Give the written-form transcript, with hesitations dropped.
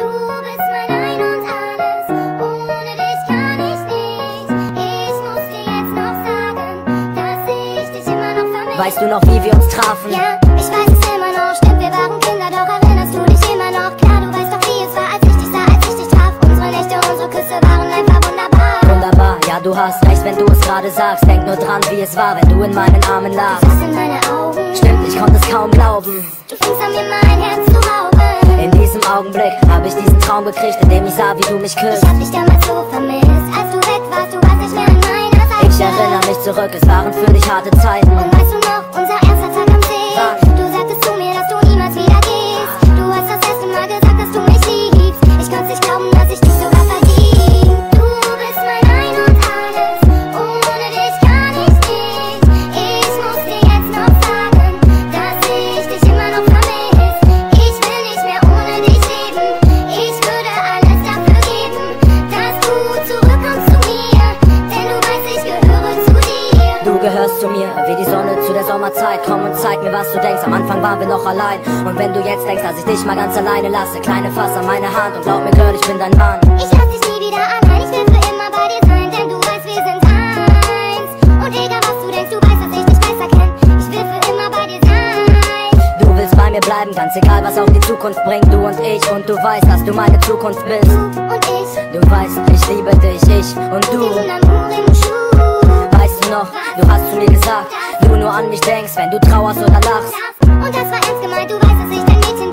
Du bist mein Ein und Alles, ohne dich kann ich nicht. Ich muss dir jetzt noch sagen, dass ich dich immer noch vermisse. Weißt du noch, wie wir uns trafen? Ja, ich weiß es immer noch, stimmt, wir waren Kinder, doch erinnerst du dich immer noch? Klar, du weißt doch, wie es war, als ich dich sah, als ich dich traf. Unsere Nächte, unsere Küsse waren einfach wunderbar. Wunderbar, ja, du hast recht, wenn du es gerade sagst. Denk nur dran, wie es war, wenn du in meinen Armen lagst. Du sahst in meine Augen, Stimmt, ich konnte es kaum glauben. du fingst an mir mein Herz zu rauben. In diesem Augenblick hab ich diesen Traum gekriegt, in dem ich sah, wie du mich küsst. Ich hab dich damals so vermisst, als du weg warst, du warst nicht mehr an meiner Seite. Ich erinnere mich zurück, es waren für dich harte Zeiten. Und weißt du noch, unser erster Tag am See? Du sagtest zu mir, dass du niemals wieder gehst. Du hast das erste Mal gesagt, dass du mich liebst. Ich konnte nicht glauben, dass ich dich sogar verlieb. Du bist mein Ein und Alles, ohne dich kann ich nicht. Ich muss dir jetzt noch sagen, dass ich dich immer noch vermiss. Ich will nicht mehr ohne dich leben. Ich würde alles dafür geben, dass du zurückkommst zu mir. Denn du weißt, ich gehöre zu dir. Du gehörst zu mir, wie die Sonne zu der Sommerzeit. Komm und zeig mir, was du denkst. Am Anfang waren wir noch allein. Und wenn du jetzt denkst, dass ich dich mal ganz alleine lasse, kleine Fass an meine Hand und glaub mir, Girl, ich bin dein Mann. Ich lass dich nie wieder allein, ich will für immer bei dir sein, denn du weißt, wir sind eins. Und egal was du denkst, du weißt, dass ich dich besser kenn. Ich will für immer bei dir sein. Du willst bei mir bleiben, ganz egal, was auch die Zukunft bringt. Du und ich, und du weißt, dass du meine Zukunft bist. Du und ich, Du weißt, ich liebe dich, ich und du. wir sind Amour im Schuh. Weißt du noch, du hast zu mir gesagt, du nur an mich denkst, wenn du trauerst oder lachst. Und das war ernst gemeint, du weißt, dass ich dein Mädchen